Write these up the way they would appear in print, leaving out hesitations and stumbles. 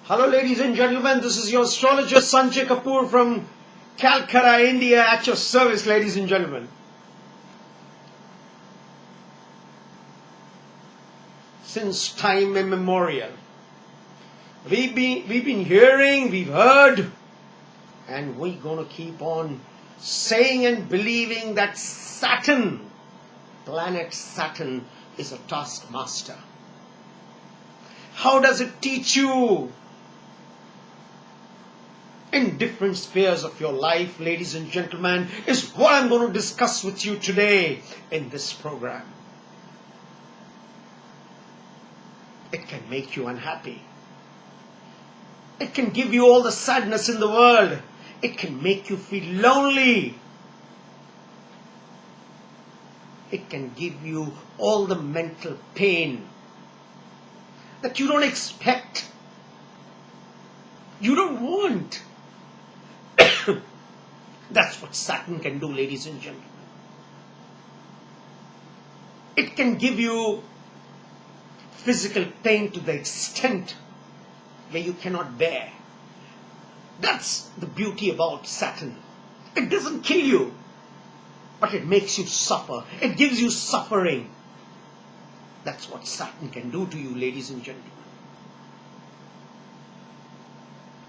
Hello ladies and gentlemen, this is your astrologer Sanjay Kapoor from Kolkata, India, at your service, ladies and gentlemen. Since time immemorial, we've been hearing, we've heard, and we're going to keep on saying and believing that Saturn, planet Saturn, is a taskmaster. How does it teach you? In different spheres of your life, ladies and gentlemen, is what I'm going to discuss with you today in this program. It can make you unhappy. It can give you all the sadness in the world. It can make you feel lonely. It can give you all the mental pain that you don't expect, you don't want. That's what Saturn can do, ladies and gentlemen. It can give you physical pain to the extent where you cannot bear. That's the beauty about Saturn. It doesn't kill you, but it makes you suffer. It gives you suffering. That's what Saturn can do to you, ladies and gentlemen.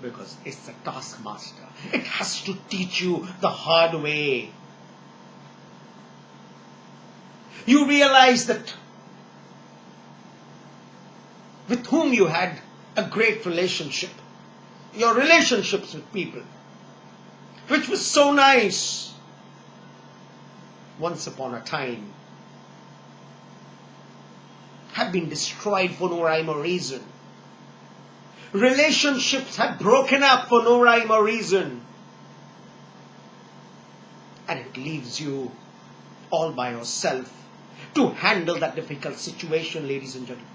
Because it's a taskmaster. It has to teach you the hard way. You realize that with whom you had a great relationship, your relationships with people, which was so nice once upon a time, have been destroyed for no rhyme or reason. Relationships have broken up for no rhyme or reason. And it leaves you all by yourself to handle that difficult situation, ladies and gentlemen.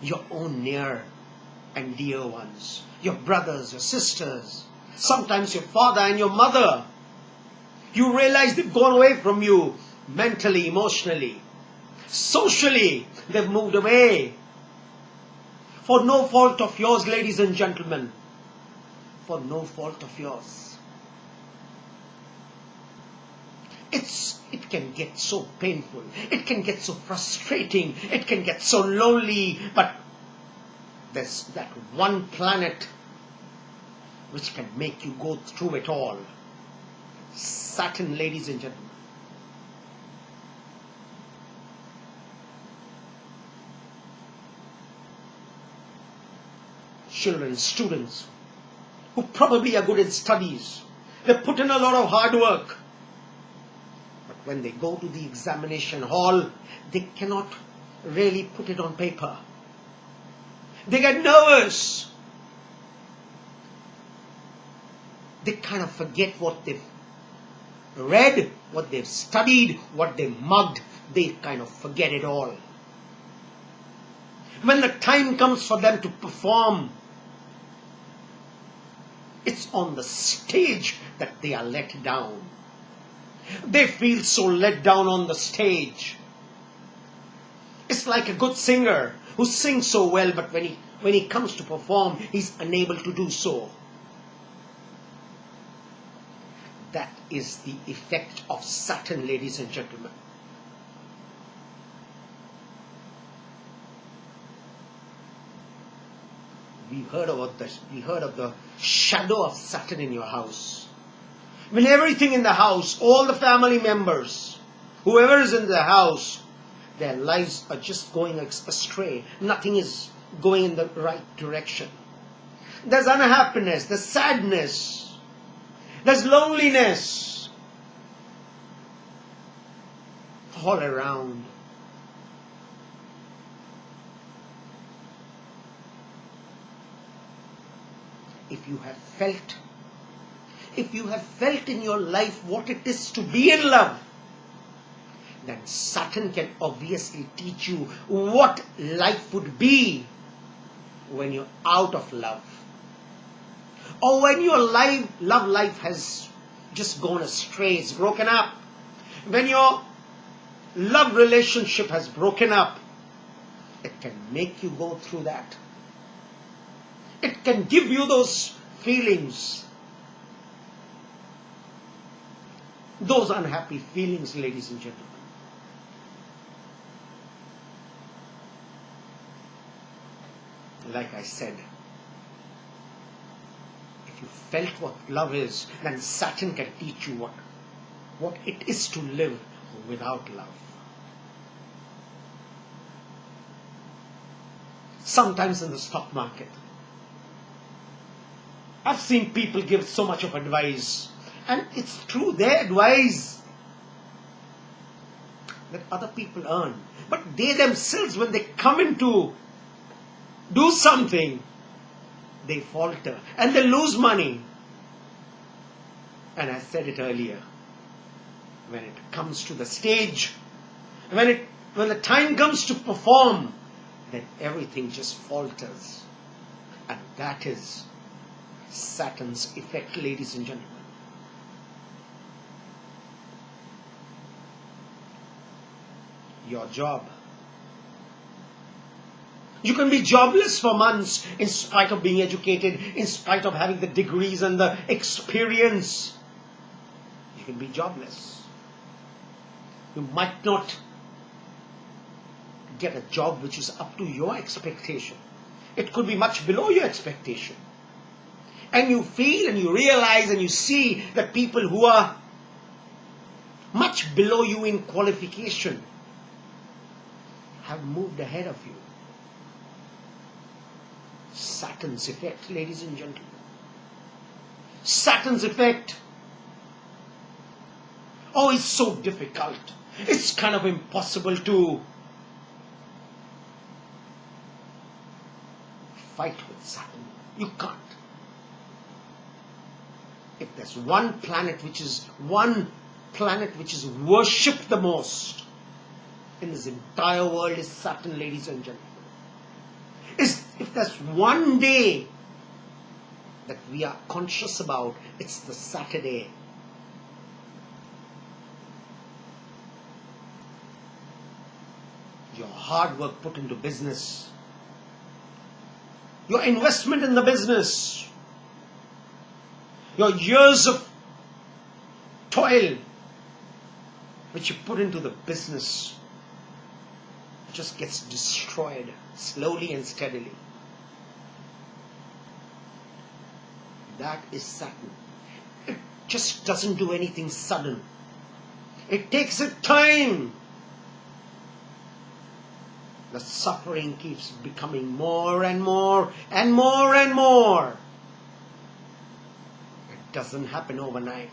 Your own near and dear ones, your brothers, your sisters, sometimes your father and your mother. You realize they've gone away from you mentally, emotionally. Socially, they've moved away. For no fault of yours, ladies and gentlemen. For no fault of yours. It can get so painful. It can get so frustrating. It can get so lonely. But there's that one planet which can make you go through it all. Saturn, ladies and gentlemen. Children, students, who probably are good in studies, they put in a lot of hard work. But when they go to the examination hall, they cannot really put it on paper. They get nervous. They kind of forget what they've read, what they've studied, what they mugged. They kind of forget it all. When the time comes for them to perform, it's on the stage that they are let down. They feel so let down on the stage. It's like a good singer who sings so well, but when he comes to perform, he's unable to do so. That is the effect of Saturn, ladies and gentlemen. We heard of the shadow of Saturn in your house. When everything in the house, all the family members, whoever is in the house, their lives are just going astray. Nothing is going in the right direction. There's unhappiness, there's sadness, there's loneliness all around. If you have felt in your life what it is to be in love, then Saturn can obviously teach you what life would be when you're out of love. Or when your love life has just gone astray, it's broken up. When your love relationship has broken up, It can make you go through that. It can give you those feelings. Those unhappy feelings, ladies and gentlemen. Like I said, if you felt what love is, then Saturn can teach you what it is to live without love. Sometimes in the stock market, I've seen people give so much of advice, and it's true, their advice that other people earn. But they themselves, when they come into do something, they falter and they lose money. And I said it earlier, when it comes to the stage, when the time comes to perform, then everything just falters. And that is Saturn's effect, ladies and gentlemen. Your job. You can be jobless for months in spite of being educated, in spite of having the degrees and the experience. You can be jobless. You might not get a job which is up to your expectation. It could be much below your expectation. And you feel and you realize and you see that people who are much below you in qualification have moved ahead of you. Saturn's effect, ladies and gentlemen. Saturn's effect. Oh, it's so difficult. It's kind of impossible to fight with Saturn. You can't. If there's one planet which is worshipped the most in this entire world, is Saturn, ladies and gentlemen. If there's one day that we are conscious about, it's the Saturday. Your hard work put into business, your investment in the business, your years of toil which you put into the business just gets destroyed slowly and steadily. That is Saturn. It just doesn't do anything sudden. It takes a time. The suffering keeps becoming more and more and more and more. It doesn't happen overnight.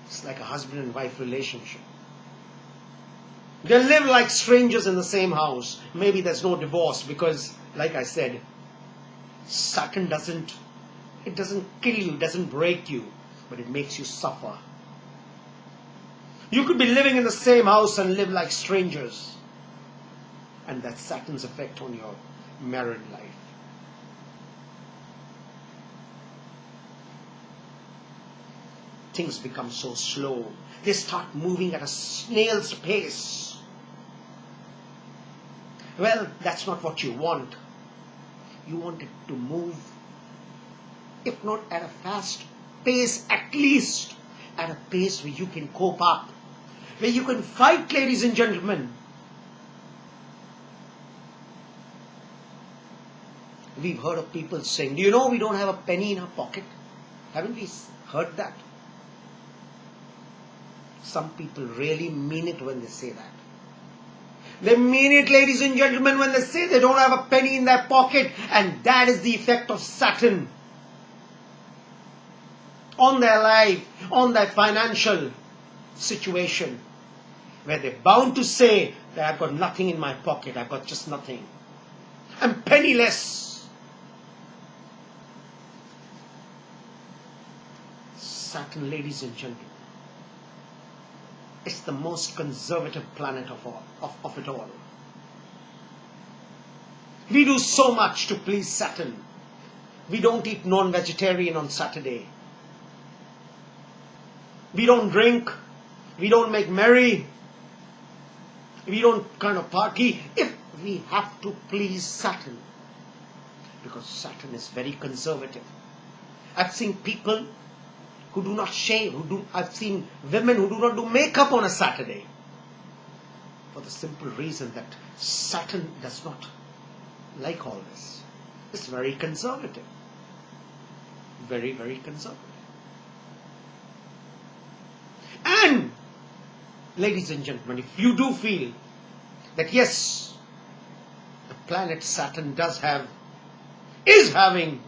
It's like a husband and wife relationship. They live like strangers in the same house. Maybe there's no divorce because, like I said, Saturn doesn't kill you, doesn't break you, but it makes you suffer. You could be living in the same house and live like strangers. And that's Saturn's effect on your married life. Things become so slow. They start moving at a snail's pace. Well, that's not what you want. You want it to move, if not at a fast pace, at least at a pace where you can cope up, where you can fight, ladies and gentlemen. We've heard of people saying, do you know we don't have a penny in our pocket? Haven't we heard that? Some people really mean it when they say that. They mean it, ladies and gentlemen, when they say they don't have a penny in their pocket. And that is the effect of Saturn on their life, on their financial situation, where they're bound to say that I've got nothing in my pocket, I've got just nothing. I'm penniless. Saturn, ladies and gentlemen, it's the most conservative planet of it all. We do so much to please Saturn. We don't eat non-vegetarian on Saturday. We don't drink. We don't make merry. We don't kind of party if we have to please Saturn. Because Saturn is very conservative. I've seen people who do not shave, I've seen women who do not do makeup on a Saturday. For the simple reason that Saturn does not like all this. It's very conservative. Very, very conservative. And, ladies and gentlemen, if you do feel that yes, the planet Saturn is having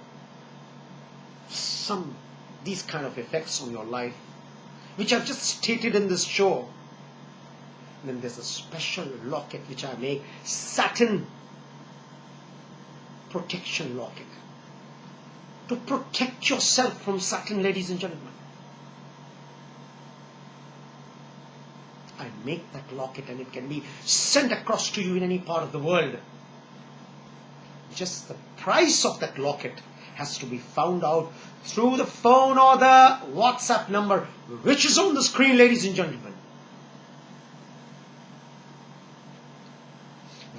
these kind of effects on your life, which I've just stated in this show, then there's a special locket which I make, Saturn protection locket, to protect yourself from Saturn, ladies and gentlemen. I make that locket and it can be sent across to you in any part of the world. Just the price of that locket has to be found out through the phone or the WhatsApp number which is on the screen, ladies and gentlemen.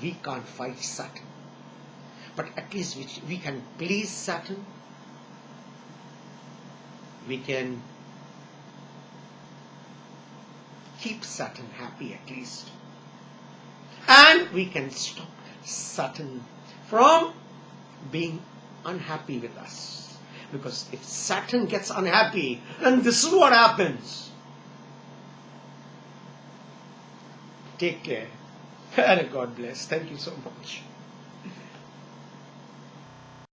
We can't fight Saturn, but at least we can please Saturn. We can keep Saturn happy at least. And we can stop Saturn from being unhappy with us. Because if Saturn gets unhappy, then this is what happens. Take care. And God bless. Thank you so much.